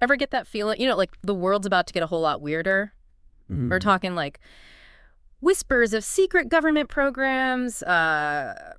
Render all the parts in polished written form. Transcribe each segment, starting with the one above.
Ever get that feeling? Like the world's about to get a whole lot weirder. We're talking like whispers of secret government programs,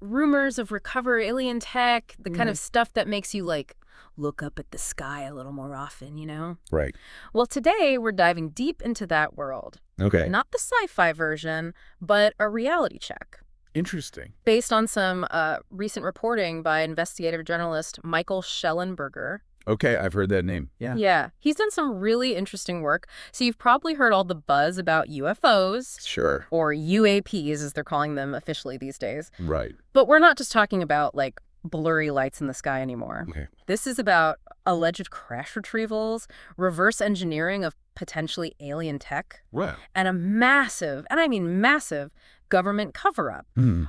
rumors of recovered alien tech, the kind of stuff that makes you like look up at the sky a little more often. Right. Well, today we're diving deep into that world. Okay. Not the sci-fi version, but a reality check. Interesting. Based on some recent reporting by investigative journalist Michael Shellenberger. Okay, I've heard that name. Yeah. Yeah, he's done some really interesting work. So you've probably heard all the buzz about UFOs. Sure. Or UAPs, as they're calling them officially these days. Right. But we're not just talking about, like, blurry lights in the sky anymore. Okay. This is about alleged crash retrievals, reverse engineering of potentially alien tech, Wow. and a massive, and I mean massive, government cover-up,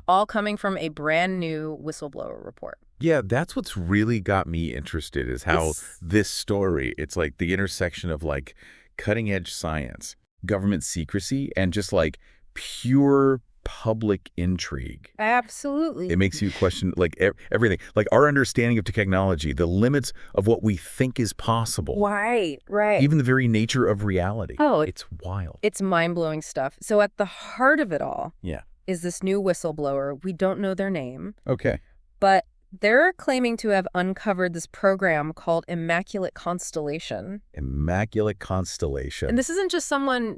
all coming from a brand new whistleblower report. Yeah, that's what's really got me interested is how this story, it's like the intersection of like cutting edge science, government secrecy, and just like pure public intrigue. Absolutely. It makes you question like everything, like our understanding of technology, the limits of what we think is possible. Right. Even the very nature of reality. Oh, it's wild. It's mind-blowing stuff. So at the heart of it all is this new whistleblower. We don't know their name. Okay. But they're claiming to have uncovered this program called Immaculate Constellation. Immaculate Constellation. And this isn't just someone,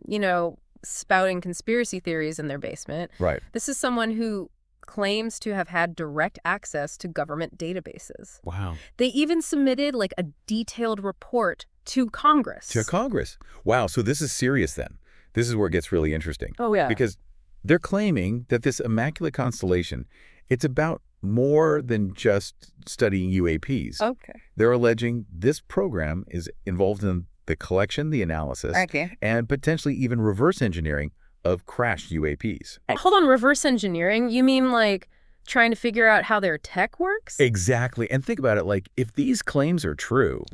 spouting conspiracy theories in their basement. Right. This is someone who claims to have had direct access to government databases. Wow. They even submitted like a detailed report to Congress. To Congress. Wow. So this is serious then. This is where it gets really interesting. Oh, yeah. Because they're claiming that this Immaculate Constellation, it's about more than just studying UAPs. Okay. They're alleging this program is involved in the collection, the analysis, and potentially even reverse engineering of crashed UAPs. Hold on, reverse engineering? You mean like trying to figure out how their tech works? Exactly. And think about it, like if these claims are true,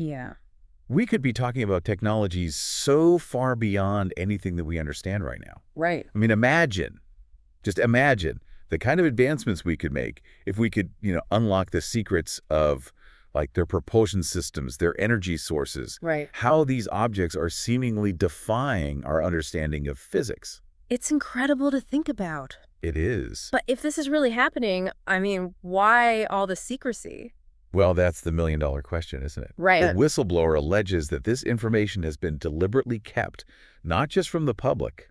we could be talking about technologies so far beyond anything that we understand right now. Right. I mean, just imagine the kind of advancements we could make if we could, unlock the secrets of like their propulsion systems, their energy sources, how these objects are seemingly defying our understanding of physics. It's incredible to think about. It is. But if this is really happening, I mean, why all the secrecy? Well, that's the million-dollar question, isn't it? Right. The whistleblower alleges that this information has been deliberately kept, not just from the public,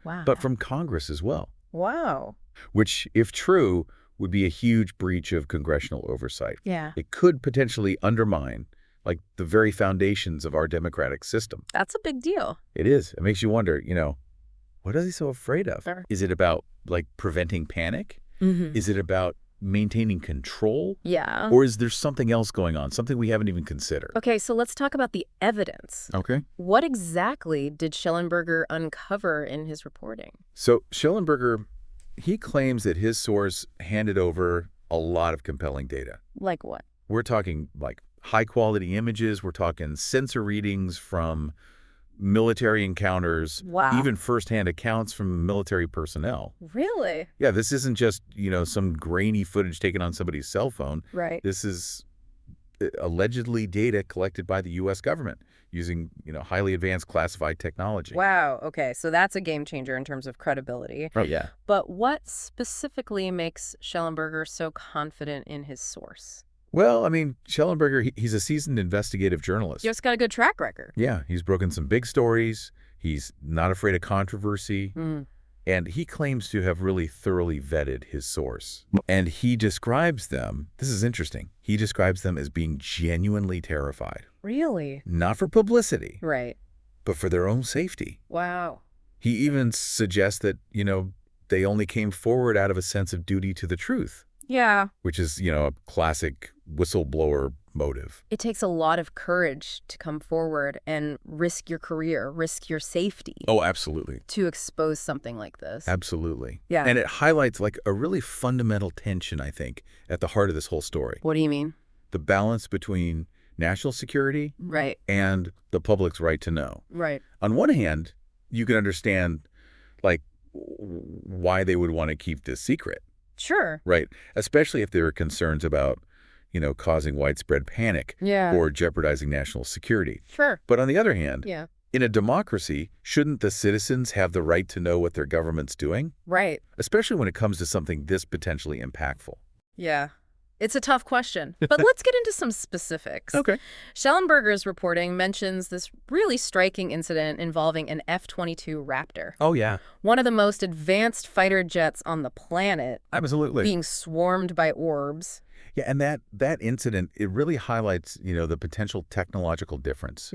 but from Congress as well. Wow. Which, if true, would be a huge breach of congressional oversight. Yeah. It could potentially undermine, like, the very foundations of our democratic system. That's a big deal. It is. It makes you wonder, what are they so afraid of? Sure. Is it about, like, preventing panic? Is it about maintaining control? Yeah. Or is there something else going on, something we haven't even considered? Okay, so let's talk about the evidence. Okay. What exactly did Shellenberger uncover in his reporting? So Shellenberger, he claims that his source handed over a lot of compelling data. Like what? We're talking like high-quality images. We're talking sensor readings from military encounters, even firsthand accounts from military personnel. Really? Yeah, this isn't just, some grainy footage taken on somebody's cell phone. Right. This is allegedly data collected by the U.S. government using, highly advanced classified technology. Wow. Okay, so that's a game changer in terms of credibility. Oh, yeah. But what specifically makes Shellenberger so confident in his source? Well, I mean, Shellenberger, he's a seasoned investigative journalist. Just got a good track record. Yeah, he's broken some big stories. He's not afraid of controversy. And he claims to have really thoroughly vetted his source. And he describes them, this is interesting, he describes them as being genuinely terrified. Really? Not for publicity. Right. But for their own safety. Wow. He even suggests that, they only came forward out of a sense of duty to the truth. Yeah. Which is, a classic whistleblower motive. It takes a lot of courage to come forward and risk your career, risk your safety. Oh, absolutely. To expose something like this. Absolutely. Yeah. And it highlights like a really fundamental tension, I think, at the heart of this whole story. What do you mean? The balance between national security and the public's right to know. Right. On one hand, you can understand like why they would want to keep this secret. Sure. Right. Especially if there are concerns about, causing widespread panic or jeopardizing national security. Sure. But on the other hand, in a democracy, shouldn't the citizens have the right to know what their government's doing? Right. Especially when it comes to something this potentially impactful. Yeah. It's a tough question, but let's get into some specifics. Okay. Shellenberger's reporting mentions this really striking incident involving an F-22 Raptor. Oh, yeah. One of the most advanced fighter jets on the planet. Absolutely. Being swarmed by orbs. Yeah, and that incident, it really highlights, the potential technological difference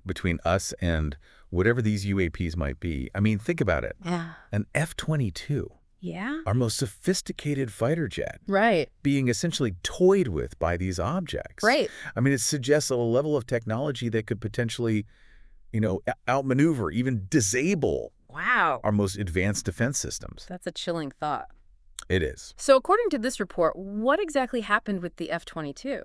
between us and whatever these UAPs might be. I mean, think about it. Yeah. An F-22. Yeah. Our most sophisticated fighter jet. Right. Being essentially toyed with by these objects. Right. I mean, it suggests a level of technology that could potentially, outmaneuver, even disable our most advanced defense systems. That's a chilling thought. It is. So according to this report, what exactly happened with the F-22?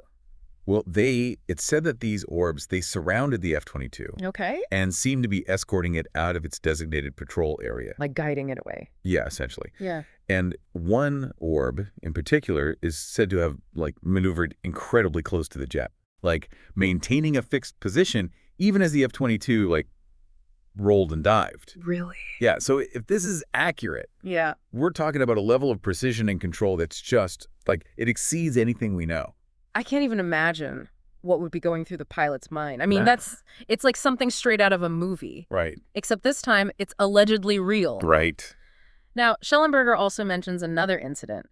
Well, it said that these orbs, they surrounded the F-22. Okay. And seemed to be escorting it out of its designated patrol area. Like guiding it away. Yeah, essentially. Yeah. And one orb in particular is said to have, maneuvered incredibly close to the jet. Maintaining a fixed position, even as the F-22, rolled and dived. Really? Yeah, so if this is accurate, we're talking about a level of precision and control that's just, it exceeds anything we know. I can't even imagine what would be going through the pilot's mind. I mean, it's like something straight out of a movie. Right. Except this time, it's allegedly real. Right. Now, Shellenberger also mentions another incident,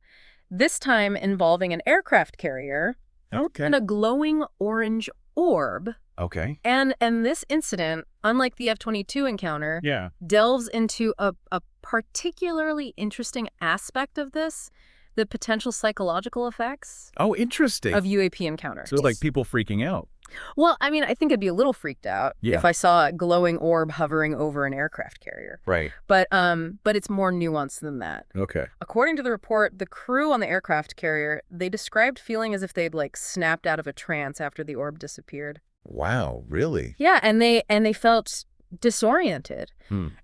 this time involving an aircraft carrier and a glowing orange orb. Okay. And this incident, unlike the F-22 encounter, delves into a particularly interesting aspect of this. The potential psychological effects of UAP encounters. So people freaking out. Well, I mean, I think I'd be a little freaked out if I saw a glowing orb hovering over an aircraft carrier. Right. But it's more nuanced than that. Okay. According to the report, the crew on the aircraft carrier, they described feeling as if they'd snapped out of a trance after the orb disappeared. Wow, really? Yeah, and they felt disoriented.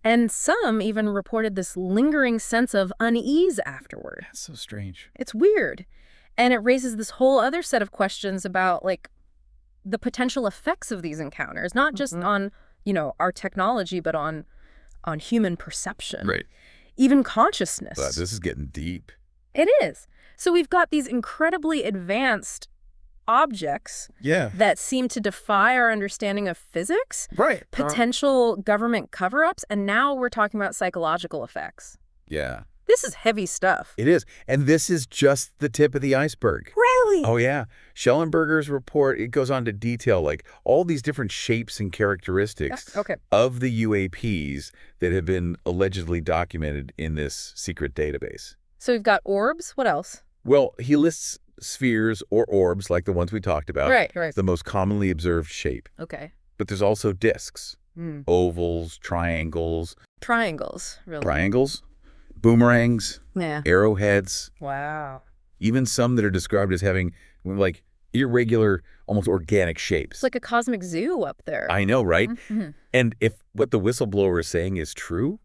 And some even reported this lingering sense of unease afterward. That's so strange. It's weird. And it raises this whole other set of questions about, the potential effects of these encounters, not just on, our technology, but on human perception. Right. Even consciousness. But this is getting deep. It is. So we've got these incredibly advanced objects that seem to defy our understanding of physics, potential government cover-ups, and now we're talking about psychological effects. Yeah. This is heavy stuff. It is. And this is just the tip of the iceberg. Really? Oh, yeah. Shellenberger's report, it goes on to detail all these different shapes and characteristics of the UAPs that have been allegedly documented in this secret database. So we've got orbs. What else? Well, he lists spheres or orbs like the ones we talked about. Right. The most commonly observed shape. Okay. But there's also discs, ovals, triangles. Triangles, really? Triangles, boomerangs, arrowheads. Wow. Even some that are described as having irregular, almost organic shapes. It's like a cosmic zoo up there. I know, right? And if what the whistleblower is saying is true,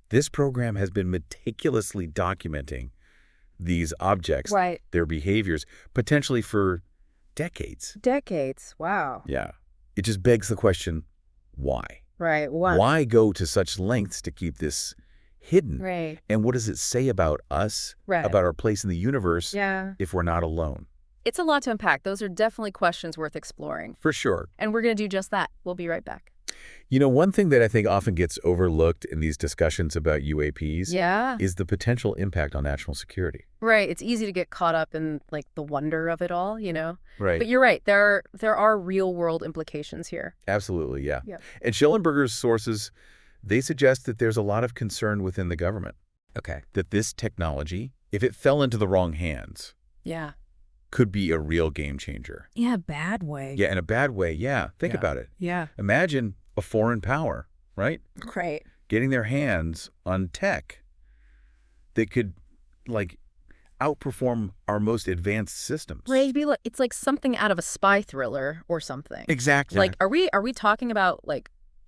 this program has been meticulously documenting these objects, their behaviors, potentially for decades. Decades. Wow. Yeah. It just begs the question, why? Right. Why? Why go to such lengths to keep this hidden? Right. And what does it say about us, about our place in the universe, if we're not alone? It's a lot to unpack. Those are definitely questions worth exploring. For sure. And we're going to do just that. We'll be right back. One thing that I think often gets overlooked in these discussions about UAPs is the potential impact on national security. Right. It's easy to get caught up in the wonder of it all, Right. But you're right. There are real world implications here. Absolutely, yeah. And Shellenberger's sources, they suggest that there's a lot of concern within the government. Okay. That this technology, if it fell into the wrong hands, could be a real game changer. Yeah, bad way. Yeah, in a bad way, Think about it. Yeah. Imagine a foreign power, right? Right. Getting their hands on tech that could, outperform our most advanced systems. Right. It's like something out of a spy thriller or something. Exactly. Are we talking about,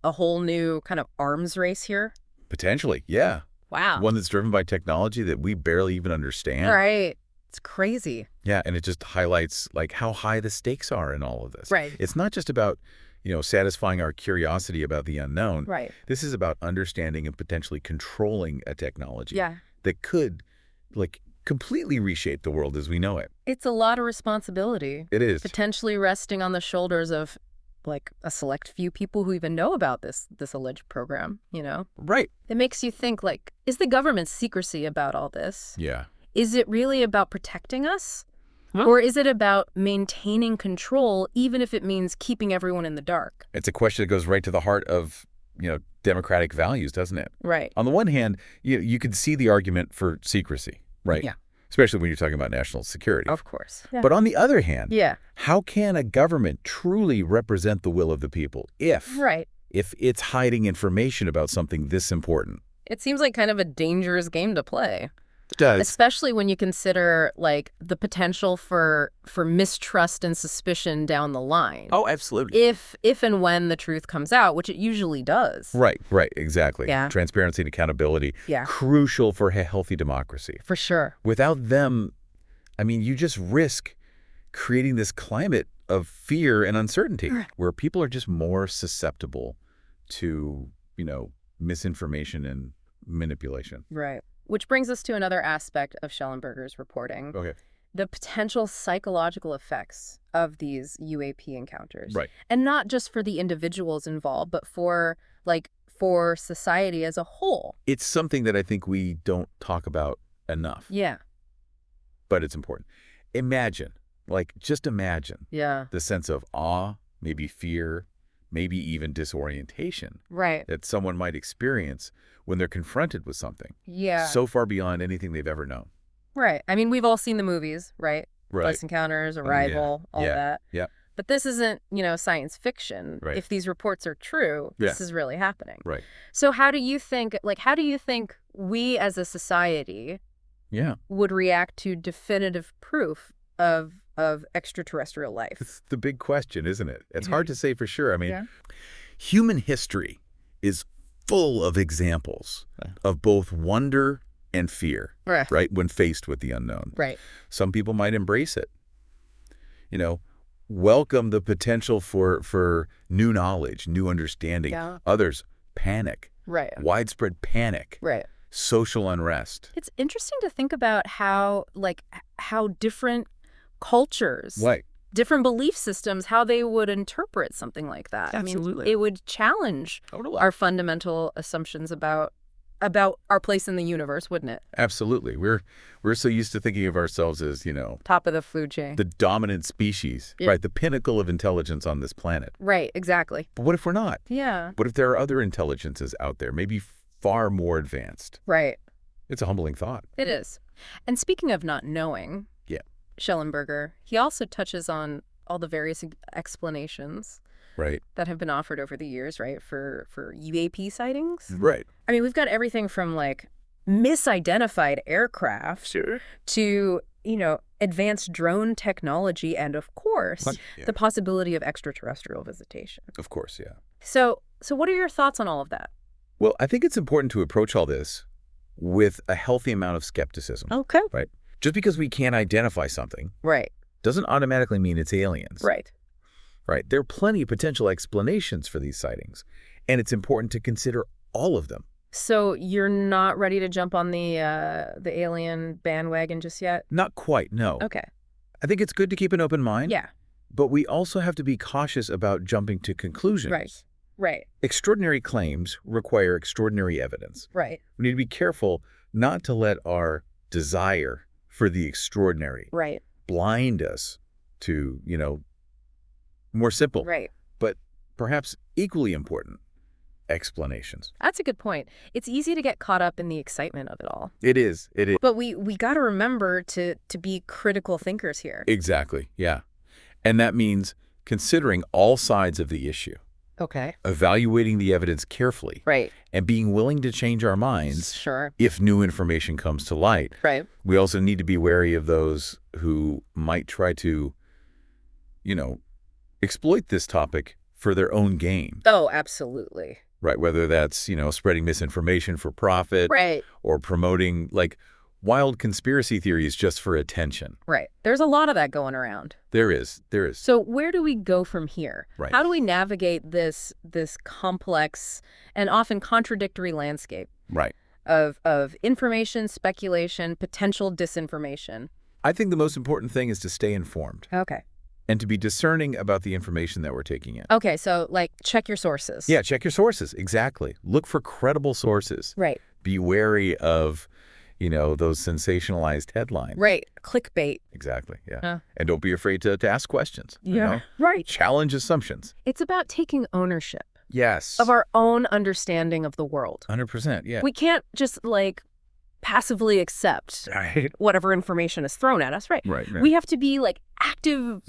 a whole new kind of arms race here? Potentially, yeah. Wow. One that's driven by technology that we barely even understand. Right. It's crazy. Yeah, and it just highlights like how high the stakes are in all of this. Right. It's not just about, satisfying our curiosity about the unknown. Right. This is about understanding and potentially controlling a technology Yeah. that could, like, completely reshape the world as we know it. It's a lot of responsibility. It is. Potentially resting on the shoulders of, like, a select few people who even know about this alleged program, Right. It makes you think, like, is the government's secrecy about all this? Yeah. Is it really about protecting us? Huh? Or is it about maintaining control, even if it means keeping everyone in the dark? It's a question that goes right to the heart of, democratic values, doesn't it? Right. On the one hand, you can see the argument for secrecy, right? Yeah. Especially when you're talking about national security. Of course. Yeah. But on the other hand, Yeah. how can a government truly represent the will of the people if it's hiding information about something this important? It seems like kind of a dangerous game to play. It does. Especially when you consider, like, the potential for mistrust and suspicion down the line. Oh, absolutely. If and when the truth comes out, which it usually does. Right, exactly. Yeah. Transparency and accountability, Yeah. crucial for a healthy democracy. For sure. Without them, you just risk creating this climate of fear and uncertainty where people are just more susceptible to, misinformation and manipulation. Right. Which brings us to another aspect of Shellenberger's reporting. Okay. The potential psychological effects of these UAP encounters. Right. And not just for the individuals involved, but for society as a whole. It's something that I think we don't talk about enough. Yeah. But it's important. Just imagine Yeah. the sense of awe, maybe fear, maybe even disorientation Right. that someone might experience when they're confronted with something Yeah. so far beyond anything they've ever known. Right. I mean, we've all seen the movies, right? Right. Close Encounters, Arrival, all that. Yeah. But this isn't, science fiction. Right. If these reports are true, this is really happening. Right. So how do you think we as a society would react to definitive proof of extraterrestrial life? It's the big question, isn't it? It's hard to say for sure. Yeah. Human history is full of examples of both wonder and fear, right, when faced with the unknown. Right. Some people might embrace it, welcome the potential for new knowledge, new understanding. Yeah. Others panic. Right. Widespread panic. Right. Social unrest. It's interesting to think about how different cultures, different belief systems, how they would interpret something like that. Absolutely. I mean, it would challenge our fundamental assumptions about our place in the universe, wouldn't it? Absolutely. We're so used to thinking of ourselves as, top of the food chain. The dominant species, right? The pinnacle of intelligence on this planet. Right, exactly. But what if we're not? Yeah. What if there are other intelligences out there, maybe far more advanced? Right. It's a humbling thought. It is. And speaking of not knowing, Shellenberger, he also touches on all the various explanations that have been offered over the years, right, for UAP sightings. Right. I mean, we've got everything from, like, misidentified aircraft to, advanced drone technology and, of course, the possibility of extraterrestrial visitation. Of course, yeah. So what are your thoughts on all of that? Well, I think it's important to approach all this with a healthy amount of skepticism. Okay. Right? Just because we can't identify something doesn't automatically mean it's aliens. Right. Right. There are plenty of potential explanations for these sightings, and it's important to consider all of them. So you're not ready to jump on the alien bandwagon just yet? Not quite, no. Okay. I think it's good to keep an open mind. Yeah. But we also have to be cautious about jumping to conclusions. Right. Extraordinary claims require extraordinary evidence. Right. We need to be careful not to let our desire for the extraordinary blind us to, more simple, but perhaps equally important explanations. That's a good point. It's easy to get caught up in the excitement of it all. It is. But we got to remember to be critical thinkers here. Exactly, yeah. And that means considering all sides of the issue. Okay. Evaluating the evidence carefully. Right. And being willing to change our minds if new information comes to light. Right. We also need to be wary of those who might try to, exploit this topic for their own gain. Oh, absolutely. Right. Whether that's, spreading misinformation for profit. Right. Or promoting, wild conspiracy theories just for attention. Right. There's a lot of that going around. There is. So where do we go from here? Right. How do we navigate this complex and often contradictory landscape? Right. Of information, speculation, potential disinformation? I think the most important thing is to stay informed. Okay. And to be discerning about the information that we're taking in. Okay, so like check your sources. Yeah, check your sources. Exactly. Look for credible sources. Right. Be wary of, those sensationalized headlines. Right. Clickbait. Exactly. Yeah. And don't be afraid to ask questions. Yeah. Right. Challenge assumptions. It's about taking ownership. Yes. Of our own understanding of the world. 100%. Yeah. We can't just passively accept whatever information is thrown at us. Right. We have to be active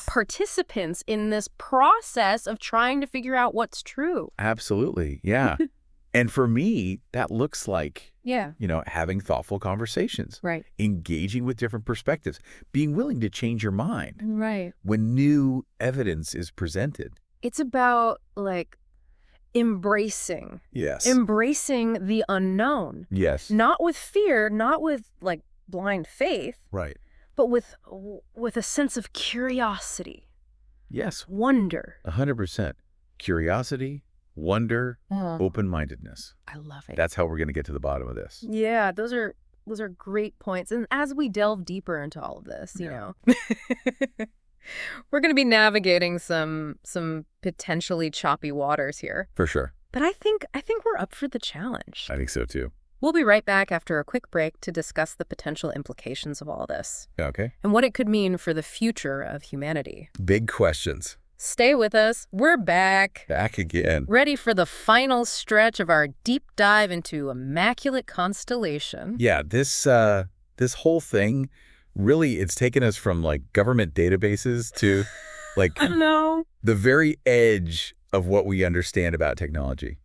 participants in this process of trying to figure out what's true. Absolutely. Yeah. And for me, that looks like, having thoughtful conversations. Right. Engaging with different perspectives. Being willing to change your mind. Right. When new evidence is presented. It's about, embracing. Yes. Embracing the unknown. Yes. Not with fear, not with, blind faith. Right. But with a sense of curiosity. Yes. Wonder. 100%. Curiosity, wonder, open-mindedness. I love it. That's how we're going to get to the bottom of this. Yeah, those are great points. And as we delve deeper into all of this, we're going to be navigating some potentially choppy waters here. For sure. But I think we're up for the challenge. I think so too. We'll be right back after a quick break to discuss the potential implications of all this. Okay. And what it could mean for the future of humanity. Big questions. Stay with us. We're back. Back again. Ready for the final stretch of our deep dive into Immaculate Constellation. Yeah, this whole thing, really, it's taken us from government databases to I know. The very edge of what we understand about technology.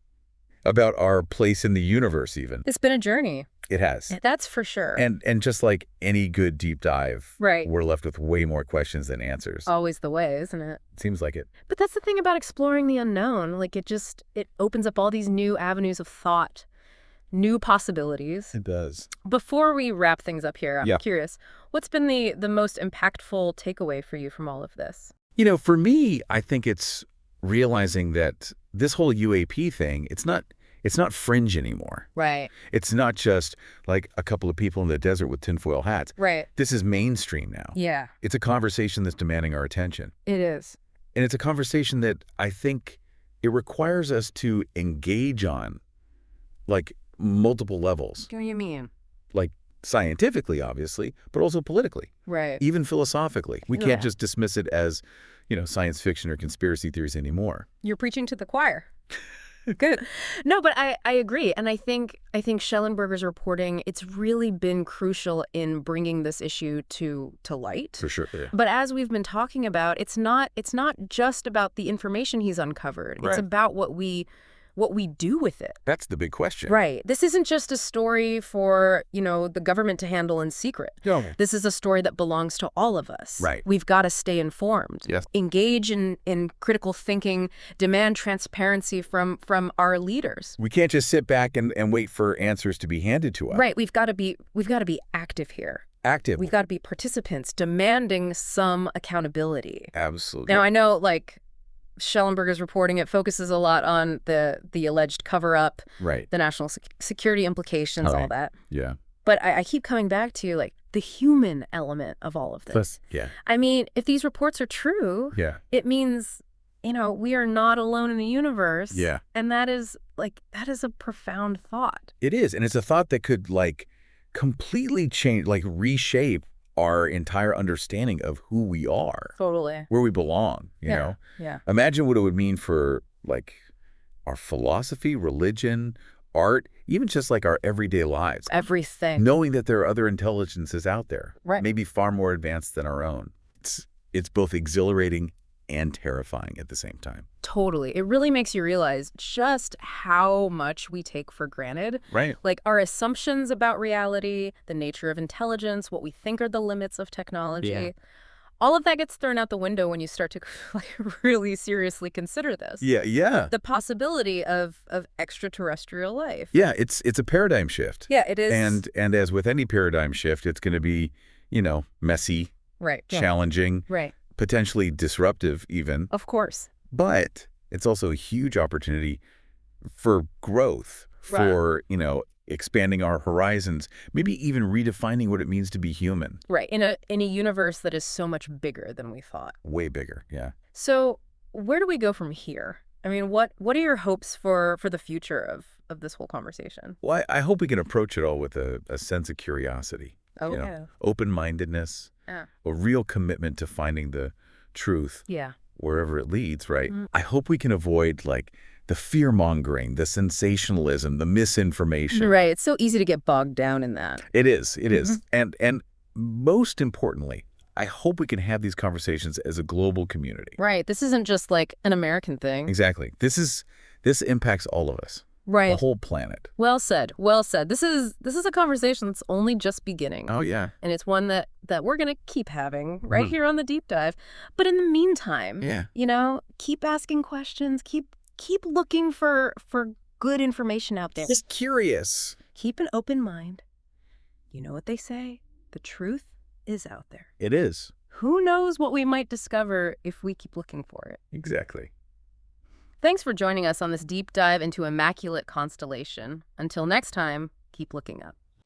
About our place in the universe, even. It's been a journey. It has. That's for sure. And just like any good deep dive, right, we're left with way more questions than answers. Always the way, isn't it? Seems like it. But that's the thing about exploring the unknown. It opens up all these new avenues of thought, new possibilities. It does. Before we wrap things up here, I'm curious, what's been the most impactful takeaway for you from all of this? For me, I think it's realizing that this whole UAP thing, it's not fringe anymore. Right. It's not just a couple of people in the desert with tinfoil hats. Right. This is mainstream now. Yeah. It's a conversation that's demanding our attention. It is. And it's a conversation that I think it requires us to engage on multiple levels. What do you mean? Scientifically, obviously, but also politically. Right. Even philosophically. We can't just dismiss it as, science fiction or conspiracy theories anymore. You're preaching to the choir. Good. No, but I agree. And I think Shellenberger's reporting, it's really been crucial in bringing this issue to light. For sure. Yeah. But as we've been talking about, it's not just about the information he's uncovered. Right. It's about what we do with it. That's the big question. Right. This isn't just a story for, the government to handle in secret. No. This is a story that belongs to all of us. Right. We've got to stay informed. Yes. Engage in critical thinking, demand transparency from our leaders. We can't just sit back and wait for answers to be handed to us. Right. We've got to be active here. Active. We've got to be participants demanding some accountability. Absolutely. Now, I know Shellenberger's reporting, it focuses a lot on the alleged cover-up, right, the national security implications, all that. Yeah. But I keep coming back to the human element of all of this. Yeah. I mean, if these reports are true, it means, we are not alone in the universe. Yeah. And that is a profound thought. It is. And it's a thought that could completely change, reshape our entire understanding of who we are. Totally. Where we belong, you know? Yeah. Imagine what it would mean for, our philosophy, religion, art, even just, our everyday lives. Everything. Knowing that there are other intelligences out there. Right. Maybe far more advanced than our own. It's both exhilarating and terrifying at the same time. Totally. It really makes you realize just how much we take for granted. Right. Our assumptions about reality, the nature of intelligence, what we think are the limits of technology. All of that gets thrown out the window when you start to like really seriously consider this. Yeah. The possibility of extraterrestrial life. Yeah, it's a paradigm shift. Yeah, it is. And as with any paradigm shift, it's going to be, messy, right, challenging, right, potentially disruptive even. Of course. But it's also a huge opportunity for growth, for, expanding our horizons, maybe even redefining what it means to be human. Right, in a universe that is so much bigger than we thought. Way bigger, yeah. So where do we go from here? I mean, what are your hopes for the future of this whole conversation? Well, I hope we can approach it all with a sense of curiosity. Oh, yeah. Open-mindedness, a real commitment to finding the truth. Yeah. Wherever it leads, right? I hope we can avoid, the fear-mongering, the sensationalism, the misinformation. Right. It's so easy to get bogged down in that. It is. It is. And most importantly, I hope we can have these conversations as a global community. Right. This isn't just like an American thing. Exactly. This impacts all of us. Right. The whole planet. Well said. Well said. This is a conversation that's only just beginning. Oh, yeah. And it's one that we're going to keep having right here on the Deep Dive. But in the meantime, keep asking questions, keep looking for good information out there. Just curious. Keep an open mind. You know what they say? The truth is out there. It is. Who knows what we might discover if we keep looking for it? Exactly. Thanks for joining us on this deep dive into Immaculate Constellation. Until next time, keep looking up.